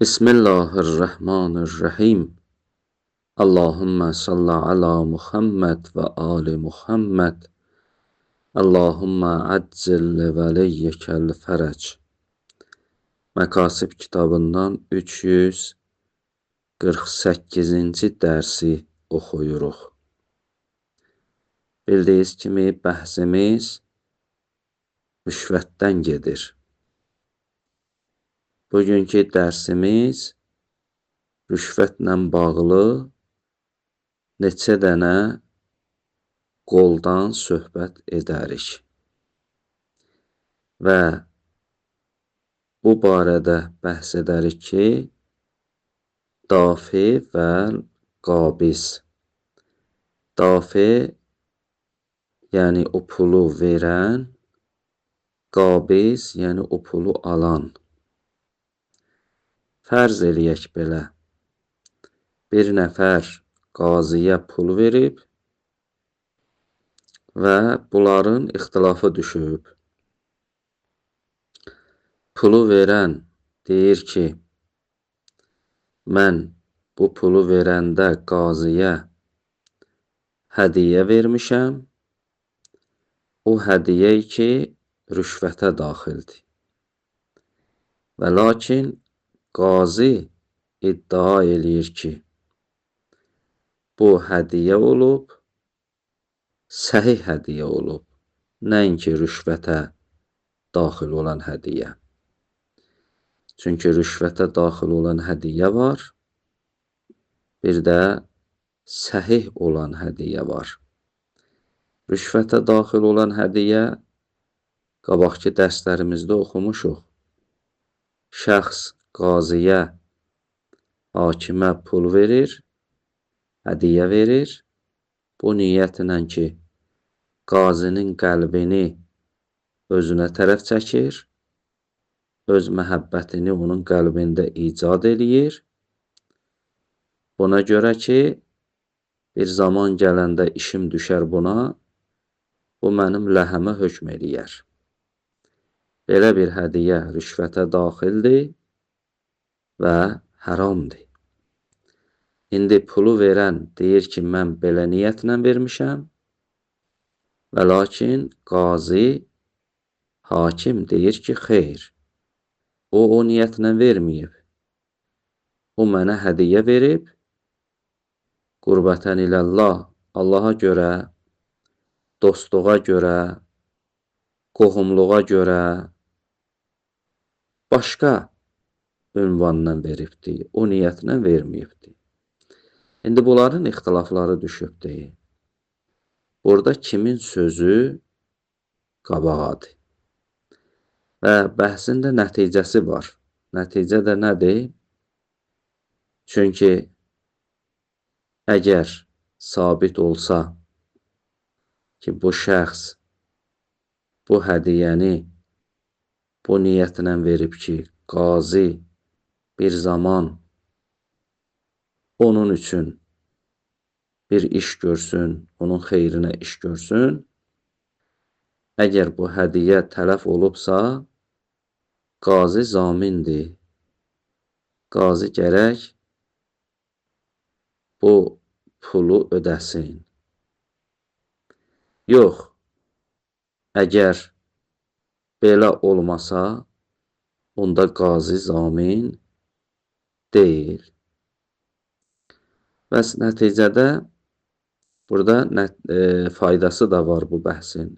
Bismillahirrahmanirrahim. Allahümme salli ala Muhammed ve ali Muhammed. Allahümme aczil veliyyekel fərəc. Məkasib kitabından 348-ci dərsi oxuyuruq. Bildiyiniz kimi bəhsimiz rüşvətdən gedir. Bugünkü dərsimiz rüşvətlə bağlı neçə dənə qoldan söhbət edərik. Və bu barədə bəhs edərik ki, dafi və qabiz. Dafi, yəni o pulu verən, qabiz, yəni o pulu alan. Fərz eləyək belə, bir nəfər qaziyə pul verib və bunların ixtilafı düşüb. Pulu verən deyir ki, mən bu pulu verəndə qaziyə hədiyyə vermişəm, o hədiyyə ki, rüşvətə daxildir. Və lakin qazi iddia eləyir ki, bu hədiyyə olub, səhih hədiyyə olub, nəinki rüşvətə daxil olan hədiyyə. Çünki rüşvətə daxil olan hədiyyə var, bir də səhih olan hədiyyə var. Rüşvətə daxil olan hədiyyə qabaqki dərslərimizdə oxumuşuq. Şəxs qaziyə, hakimə pul verir, hədiyyə verir. Bu niyyətlə ki, qazinin qəlbini özünə tərəf çəkir, öz məhəbbətini onun qəlbində icad eləyir. Buna görə ki, bir zaman gələndə işim düşər buna, bu mənim ləhəmə hökm eləyər. Belə bir hədiyyə rüşvətə daxildir və haramdır. İndi pulu verən deyir ki, mən belə niyyətlə vermişəm və lakin qazi, hakim deyir ki, xeyr, o niyyətlə verməyib. O mənə hədiyyə verib, qurbətən iləllah, Allaha görə, dostluğa görə, qohumluğa görə, başqa ünvanla veribdir, o niyyətlə verməyibdir. İndi bunların ixtilafları düşübdir. Burada kimin sözü qabağadır? Və bəhsin də nəticəsi var. Nəticə də nədir? Çünki əgər sabit olsa ki, bu şəxs bu hədiyyəni bu niyyətlə verib ki, qazi bir zaman onun üçün bir iş görsün, onun xeyrinə iş görsün. Əgər bu hədiyyə tələf olubsa, qazi zamindir. Qazi gərək bu pulu ödəsin. Yox, əgər belə olmasa, onda qazi zamin deyil. Bəs nəticədə burada faydası da var bu bəhsin.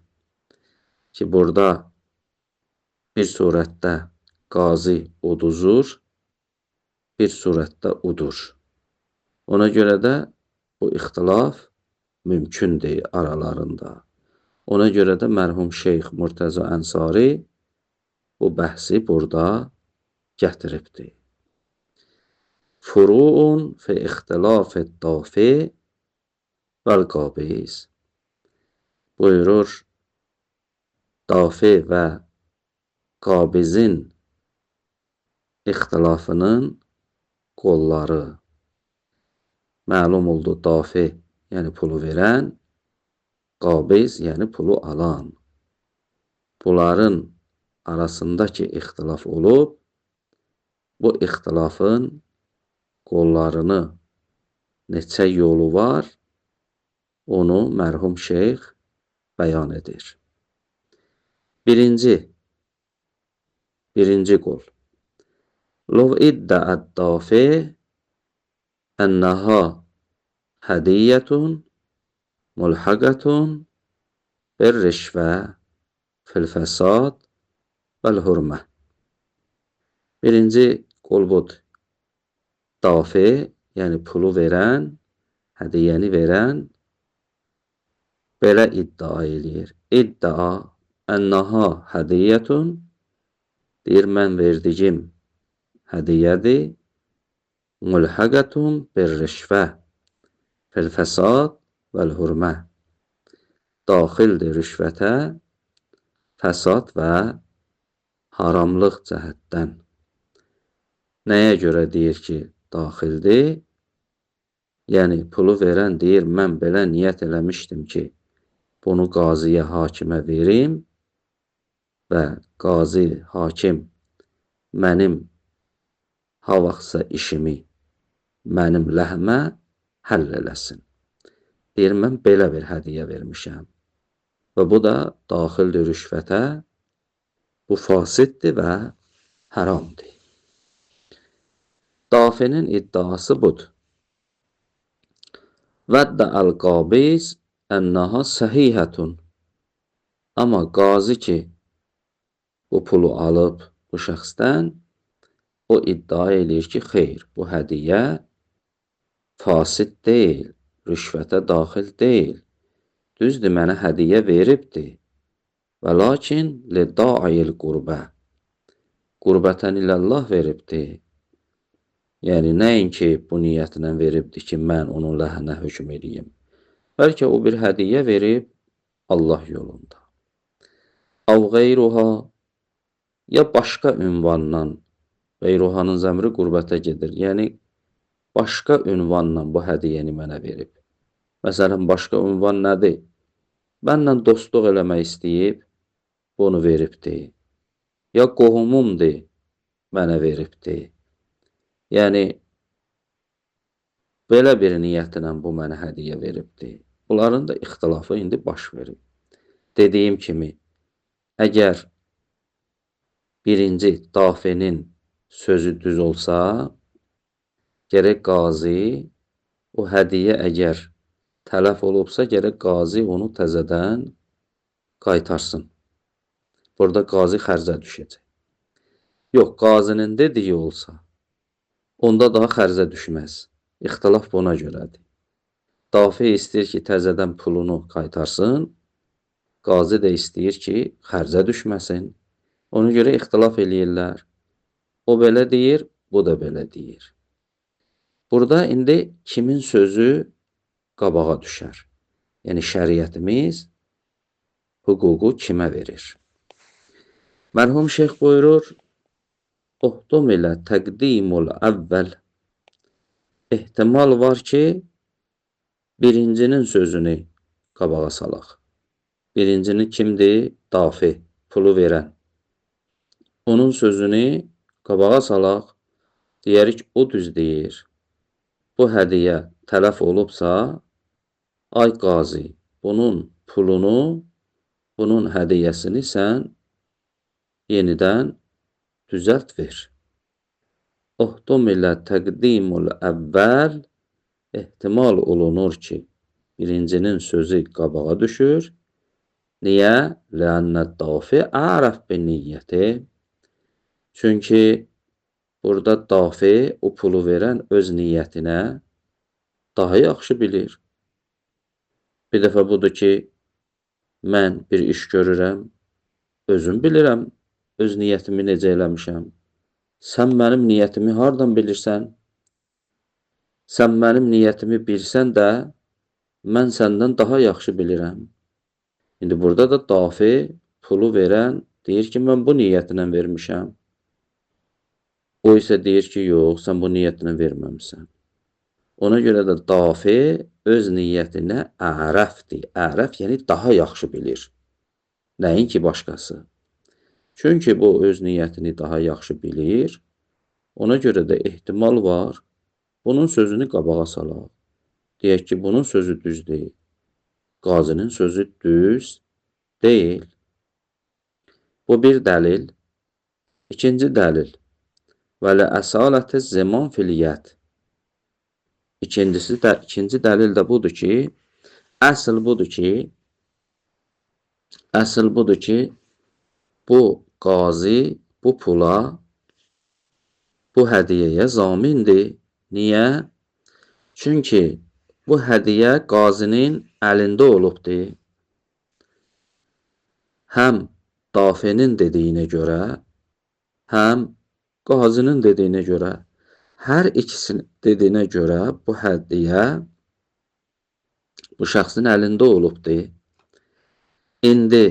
Ki, burada bir surətdə qazi uduzur, bir surətdə udur. Ona görə də bu ixtilaf mümkündür aralarında. Ona görə də mərhum Şeyx Murtəza Ənsari bu bəhsi burada gətiribdir. Furuun fi ixtilafid dafi vəl qabiz. Buyurur, dafi və qabizin ixtilafının qolları. Məlum oldu, dafi, yəni pulu verən, qabiz, yəni pulu alan. Bunların arasındakı ixtilaf olub, Bu ixtilafın qollarını neçə yolu var, onu mərhum şeyx bəyan edir. Birinci qol. Lov iddəət dafi ənəha hədiyyətun mulhaqətun bir rişvə fil fəsad vəl hurmə. Birinci qol budur. Dafi, yəni pulu verən, hədiyyəni verən belə iddia eləyir. İddia ənəha hədiyyətun, deyir, mən verdiyim hədiyyədir. Mulhaqətun bir rişvə fil fəsad vəl hurmə. Daxildir rüşvətə, fəsad və haramlıq cəhətdən. Nəyə görə deyir ki, daxildir? Yəni, pulu verən deyir, mən belə niyyət eləmişdim ki, bunu qaziyə, hakimə verim və qazi, hakim mənim ha vaxtsa işimi mənim ləhmə həll eləsin. Deyir, mən belə bir hədiyyə vermişəm. Və bu da daxildir rüşvətə, bu fasiddir və haramdır. Dafinin iddiası budur. Vəddəəl qabiz ənəha səhihətun. Amma qazi ki, bu pulu alıb bu şəxsdən, o iddia edir ki, xeyr, bu hədiyyə fasid deyil, rüşvətə daxil deyil. Düzdür, mənə hədiyyə veribdir. Və lakin li-dail qurbə. Qurbətən iləllah veribdir. Yəni, nəinki bu niyyətlə veribdir ki, mən onun ləhənə hökm edeyim. Bəlkə o bir hədiyyə verib Allah yolunda. Av qeyruha, ya başqa ünvandan, qeyruhanın zəmri qurbətə gedir. Yəni, başqa ünvanla bu hədiyyəni mənə verib. Məsələn, başqa ünvan nədir? Mənlə dostluq eləmək istəyib, bunu veribdir. Ya qohumumdur, mənə veribdir. Yəni, belə bir niyyətlə bu mənə hədiyyə veribdir. Bunların da ixtilafı indi baş verib. Dediyim kimi, əgər birinci dafinin sözü düz olsa, gərək qazi, o hədiyyə əgər tələf olubsa, gərək qazi onu təzədən qaytarsın. Burada qazi xərzə düşəcək. Yox, qazinin dediyi olsa, onda daha xərzə düşməz. İxtilaf buna görədir. Dafi istəyir ki, təzədən pulunu qaytarsın, qazi də istəyir ki, xərzə düşməsin. Ona görə ixtilaf eləyirlər. O belə deyir, bu da belə deyir. Burada indi kimin sözü qabağa düşər? Yəni, şəriətimiz hüququ kimə verir? Mərhum şeyx buyurur, Uhdum ilə təqdimul əvvəl. Ehtimal var ki, birincinin sözünü qabağa salaq. Birincini kimdir? Dafi, pulu verən. Onun sözünü qabağa salaq, deyərik, o düz deyir. Bu hədiyyə tələf olubsa, ay qazi, bunun pulunu, bunun hədiyyəsini sən yenidən düzəlt ver. Uhdum ilə təqdimul əvvəl, ehtimal olunur ki, birincinin sözü qabağa düşür. Niyə? Lənnət dafi ərəf bin niyyəti. Çünki burada dafi, o pulu verən öz niyyətinə daha yaxşı bilir. Bir dəfə budur ki, mən bir iş görürəm, özüm bilirəm, öz niyyətimi necə eləmişəm. Sən mənim niyyətimi hardan bilirsən? Sən mənim niyyətimi bilsən də, mən səndən daha yaxşı bilirəm. İndi burada da dafi, pulu verən deyir ki, mən bu niyyətlə vermişəm. O isə deyir ki, yox, sən bu niyyətlə verməmişsən. Ona görə də dafi öz niyyətinə ərəfdir. Ərəf, yəni daha yaxşı bilir. Nəinki başqası. Çünki bu öz niyyətini daha yaxşı bilir. Ona görə də ehtimal var. Bunun sözünü qabağa salaq. Deyək ki, bunun sözü düz deyil. Qazinin sözü düz deyil. Bu bir dəlil. İkinci dəlil. Və lə əsalətə zaman filiyyət. İkinci dəlil də budur ki, əsl budur ki, bu qazi bu pula, bu hədiyyəyə zamindir. Niyə? Çünki bu hədiyyə qazinin əlində olubdur. Həm dafenin dediyinə görə, həm qazinin dediyinə görə, hər ikisinin dediyinə görə bu hədiyyə bu şəxsin əlində olubdur. İndi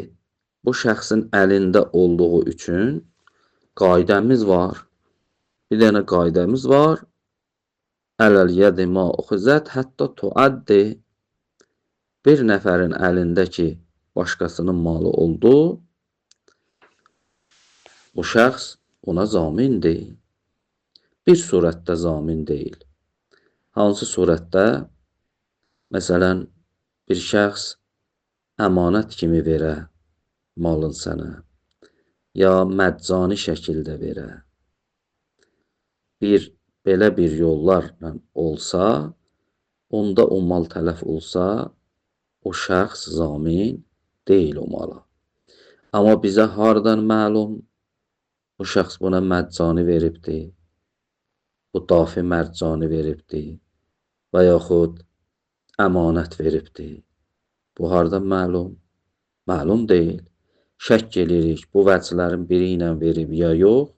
bu şəxsin əlində olduğu üçün qaydəmiz var. Bir dənə qaydəmiz var. Ələl yədi ma uxizət hətta tuaddi. Bir nəfərin əlində ki, başqasının malı oldu, bu şəxs ona zamindir. Bir surətdə zamin deyil. Hansı surətdə? Məsələn, bir şəxs əmanət kimi verə malın sənə, ya məccani şəkildə verə. Belə bir yollarla olsa, onda o mal tələf olsa, o şəxs zamin deyil o mala. Amma bizə hardan məlum? Bu şəxs buna məccani veribdir, bu dafi mərcani veribdir və yaxud əmanət veribdir. Bu hardan məlum? Məlum deyil. Şək eləyirik, bu vəclərin biri ilə verib ya yox.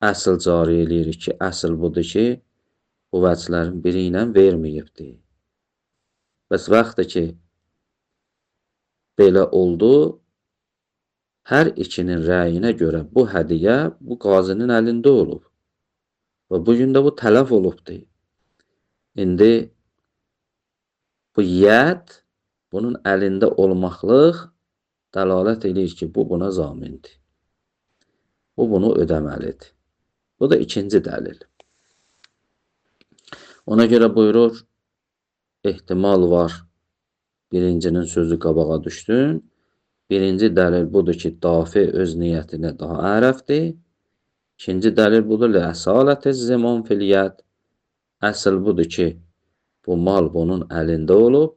Əsl cari eləyirik ki, əsl budur ki, bu vəclərin biri ilə verməyibdir. Bəs vaxtdır ki, belə oldu, hər ikinin rəyinə görə bu hədiyyə bu qazinin əlində olub. Və bugün də bu tələf olubdur. İndi bu yəd bunun əlində olmaqlıq dəlalət edir ki, bu buna zamindir. Bu bunu ödəməlidir. Bu da ikinci dəlil. Ona görə buyurur, ehtimal var. Birincinin sözü qabağa düşdün. Birinci dəlil budur ki, dafi öz niyyətinə daha ərəfdir. İkinci dəlil budur, lə-əsalətə zaman filiyyət. Əsl budur ki, bu mal bunun əlində olub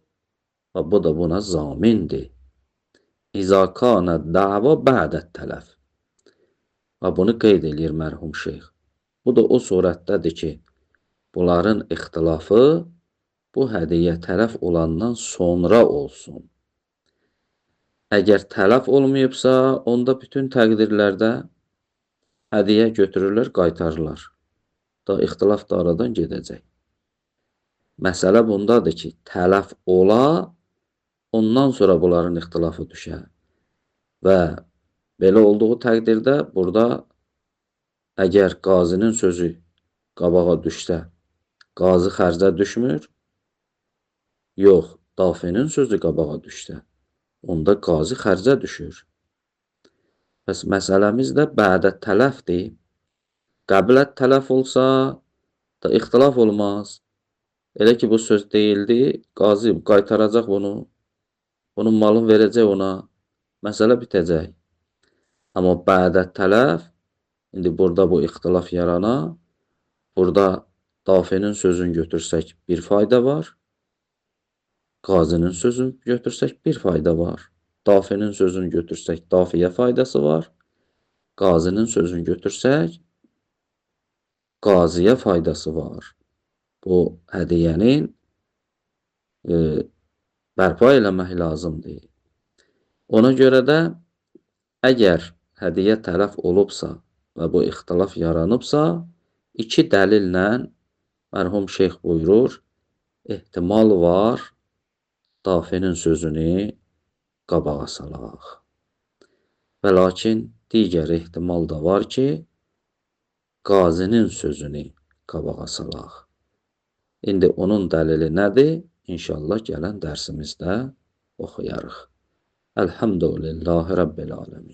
və bu da buna zamindir. İzə kana dava ba'dət tələf. Və bunu qeyd edir mərhum şeyx. Bu da o surətdədir ki, bunların ixtilafı bu hədiyyə tələf olandan sonra olsun. Əgər tələf olmayıbsa, onda bütün təqdirlərdə hədiyyə götürürlər, qaytarırlar. Da ixtilaf da aradan gedəcək. Məsələ bundadır ki, tələf ola, ondan sonra bunların ixtilafı düşər. Və belə olduğu təqdirdə burada əgər qazinin sözü qabağa düşsə, qazi xərcə düşmür. Yox, dafinin sözü qabağa düşsə, onda qazi xərcə düşür. Bəs məsələmiz də bədə tələfdir. Qəblət tələf olsa da ixtilaf olmaz. Elə ki, bu söz deyildi, qazi qaytaracaq bunu, bunun malını verəcək ona, məsələ bitəcək. Amma bədə tələf, indi burada bu ixtilaf yarana, burada dafinin sözünü götürsək bir fayda var, qazinin sözünü götürsək bir fayda var. Dafinin sözünü götürsək dafiyə faydası var, qazinin sözünü götürsək qaziyə faydası var. Bu hədiyyənin bərpa eləmək lazımdır. Ona görə də əgər hədiyyə tələf olubsa və bu ixtilaf yaranıbsa, iki dəlillə mərhum şeyx buyurur, ehtimal var, dafinin sözünü qabağa salaq. Və lakin digər ehtimal da var ki, qazinin sözünü qabağa salaq. İndi onun dəlili nədir? İnşallah gələn dərsimizdə oxuyarıq. Elhamdülillahi Rabbil alemin.